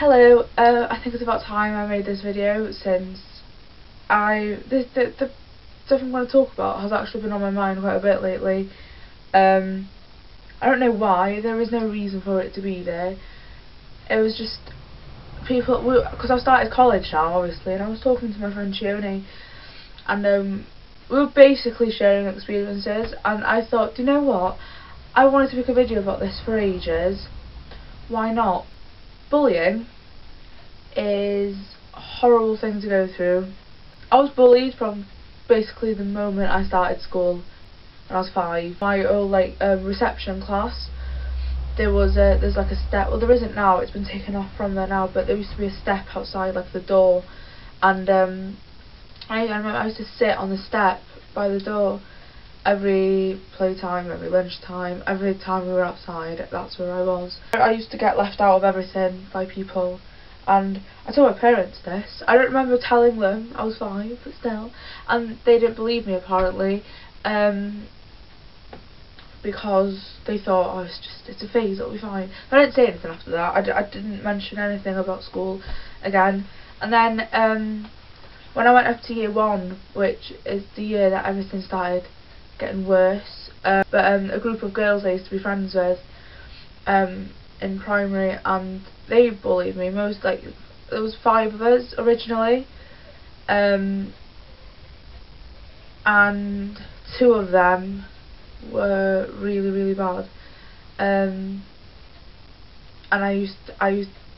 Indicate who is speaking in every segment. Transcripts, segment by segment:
Speaker 1: Hello, I think it's about time I made this video since the stuff I'm going to talk about has actually been on my mind quite a bit lately. I don't know why, there is no reason for it to be there. It was just because I've started college now obviously, and I was talking to my friend Shioni, and we were basically sharing experiences, and I thought, do you know what, I wanted to make a video about this for ages, why not? Bullying is a horrible thing to go through. I was bullied from basically the moment I started school when I was 5. My old reception class, there's like a step, well there isn't now, it's been taken off from there now, but there used to be a step outside like the door, and I remember I used to sit on the step by the door every playtime, every lunchtime, every time we were outside. That's where I was. I used to get left out of everything by people, and I told my parents this. I don't remember telling them, I was 5, but still, and they didn't believe me apparently, because they thought, oh, it's a phase, it'll be fine. But I didn't say anything after that. I didn't mention anything about school again. And then when I went up to year 1, which is the year that everything started getting worse, but a group of girls I used to be friends with in primary, and they bullied me. There was 5 of us originally, and 2 of them were really bad, and they used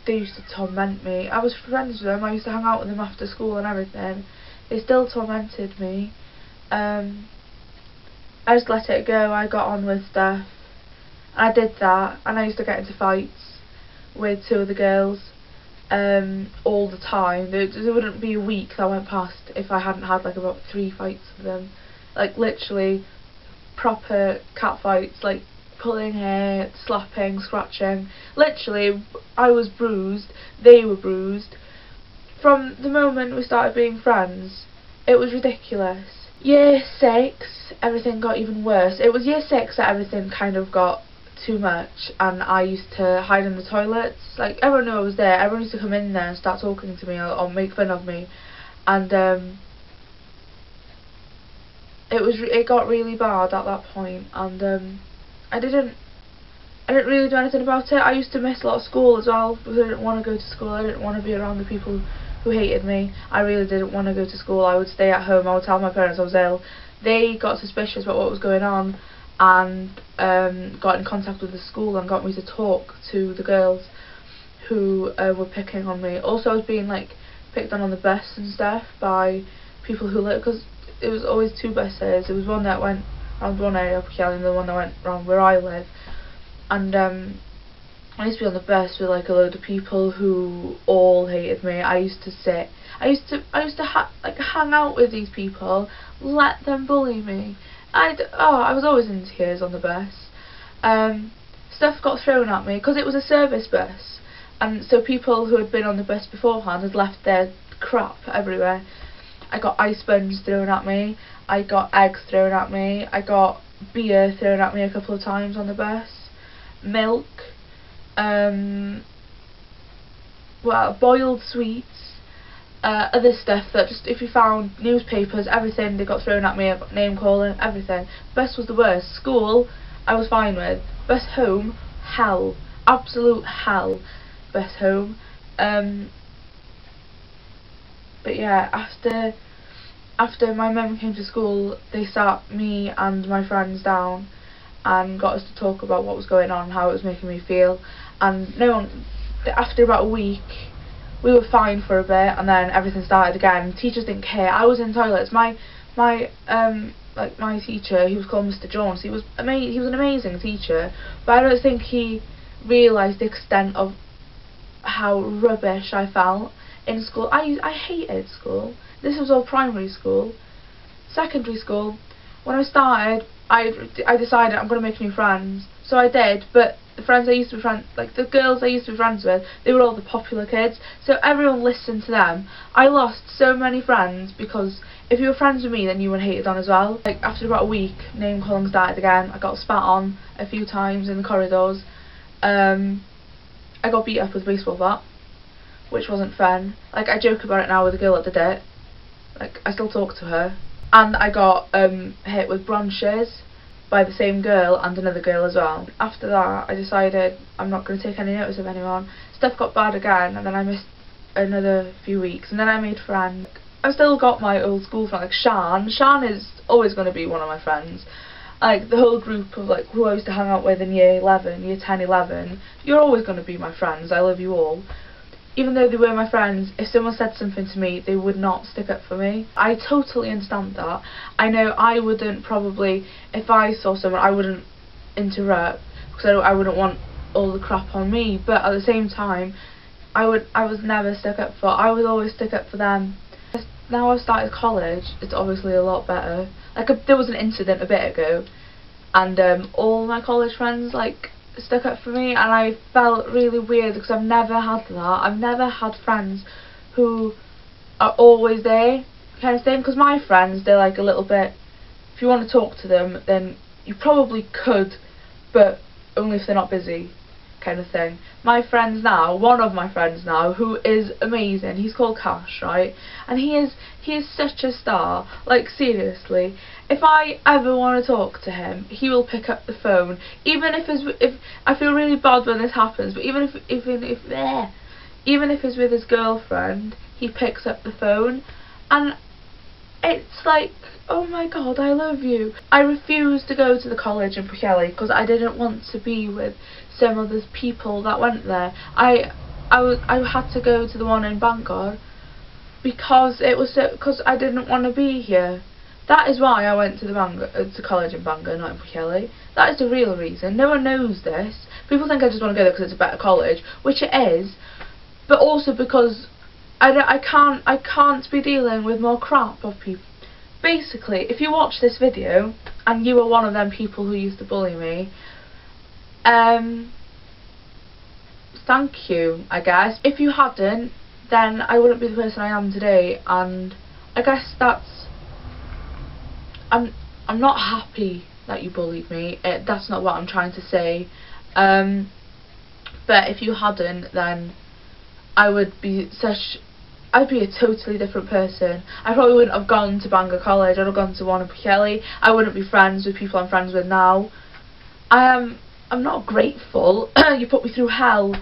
Speaker 1: to torment me. I was friends with them, I used to hang out with them after school and everything. They still tormented me. I just let it go, I got on with stuff. I did that, and I used to get into fights with 2 of the girls all the time. There wouldn't be a week that went past if I hadn't had like about 3 fights with them. Like literally proper cat fights, like pulling hair, slapping, scratching. Literally, I was bruised, they were bruised. From the moment we started being friends, it was ridiculous. Year 6, everything got even worse. It was year 6 that everything kind of got too much, and I used to hide in the toilets. Like, everyone knew I was there, everyone used to come in there and start talking to me or make fun of me, and it got really bad at that point, and I didn't really do anything about it. I used to miss a lot of school as well, because I didn't want to go to school. I didn't want to be around the people who hated me. I really didn't want to go to school. I would stay at home. I would tell my parents I was ill. They got suspicious about what was going on, and got in contact with the school and got me to talk to the girls who were picking on me. Also, I was being picked on the bus and stuff by people who lived, because it was always 2 buses. There was one that went around one area of Kelly and the one that went around where I live. And I used to be on the bus with a load of people who all hated me. I used to hang out with these people, let them bully me. I was always in tears on the bus. Stuff got thrown at me because it was a service bus, and so people who had been on the bus beforehand had left their crap everywhere. I got ice sponges thrown at me, I got eggs thrown at me, I got beer thrown at me a couple of times on the bus, milk, boiled sweets, other stuff that just, if you found, newspapers, everything, they got thrown at me, name calling, everything. Bus was the worst. School, I was fine with. Bus home, hell. Absolute hell. Bus home. But yeah, after my mum came to school, they sat me and my friends down and got us to talk about what was going on, how it was making me feel, and after about a week we were fine for a bit, and then everything started again. Teachers didn't care. I was in toilets. My teacher, he was called Mr. Jones, he was an amazing teacher, but I don't think he realised the extent of how rubbish I felt in school. I hated school. This was all primary school. Secondary school, when I started, I decided I'm going to make new friends, so I did, but the friends I used to be friends, the girls I used to be friends with, they were all the popular kids, so everyone listened to them. I lost so many friends because if you were friends with me, then you were hated on as well. After about a week, name calling started again. I got spat on a few times in the corridors. I got beat up with a baseball bat. which wasn't fun. Like, I joke about it now with the girl that did it. Like, I still talk to her. And I got hit with branches by the same girl and another girl as well. After that, I decided I'm not going to take any notice of anyone. Stuff got bad again, and then I missed another few weeks, and then I made friends. I've still got my old school friend, like Shan. Shan is always going to be one of my friends. Like, the whole group of, like, who I used to hang out with in year 11, year 10, 11, you're always going to be my friends. I love you all. Even though they were my friends, if someone said something to me, they would not stick up for me. I totally understand that. I know I wouldn't probably, if I saw someone, I wouldn't interrupt, because I wouldn't want all the crap on me, but at the same time, I was never stuck up for. I would always stick up for them. Now I've started college, it's obviously a lot better. Like, there was an incident a bit ago, and all my college friends, like, stuck up for me, and I felt really weird because I've never had that. I've never had friends who are always there, kind of thing. Because my friends, they're like a little bit, if you want to talk to them, then you probably could, but only if they're not busy, kind of thing. My friends now, one of my friends now, who is amazing, he's called Cash, right? And he is such a star. Like, seriously, if I ever want to talk to him, he will pick up the phone. Even if I feel really bad when this happens, but even if it's with his girlfriend, he picks up the phone, and it's like, oh my god, I love you. I refused to go to the college in Pwllheli because I didn't want to be with some of the people that went there. I had to go to the one in Bangor because because I didn't want to be here. That is why I went to to college in Bangor, not in Pwllheli. That is the real reason. No one knows this. People think I just want to go there because it's a better college, which it is, but also because I can't be dealing with more crap of people. Basically, if you watch this video and you were one of them people who used to bully me, thank you, I guess. If you hadn't, then I wouldn't be the person I am today, and I guess I'm not happy that you bullied me. That's not what I'm trying to say. But if you hadn't, then I'd be a totally different person. I probably wouldn't have gone to Bangor College. I'd have gone to one in Pwllheli. I wouldn't be friends with people I'm friends with now. I'm not grateful. You put me through hell.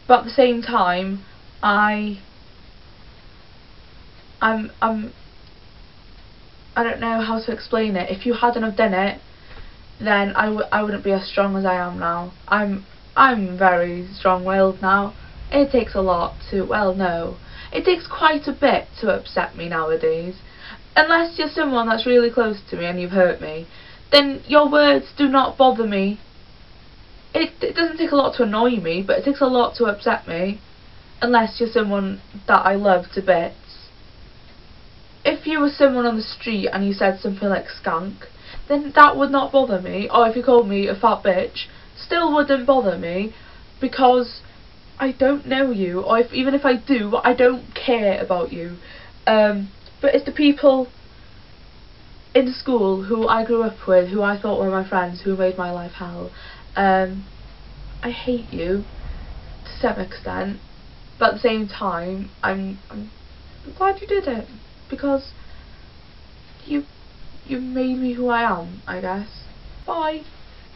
Speaker 1: But at the same time, I don't know how to explain it. If you hadn't have done it, then I wouldn't be as strong as I am now. I'm very strong-willed now. It takes a lot to, well, no. It takes quite a bit to upset me nowadays. Unless you're someone that's really close to me and you've hurt me, then your words do not bother me. It doesn't take a lot to annoy me, but it takes a lot to upset me. Unless you're someone that I love to bits. If you were someone on the street and you said something like skank, then that would not bother me. Or if you called me a fat bitch, still wouldn't bother me, because I don't know you, or even if I do, I don't care about you. But it's the people in school who I grew up with, who I thought were my friends, who made my life hell. I hate you to some extent, but at the same time, I'm glad you did it, because you made me who I am, I guess. Bye.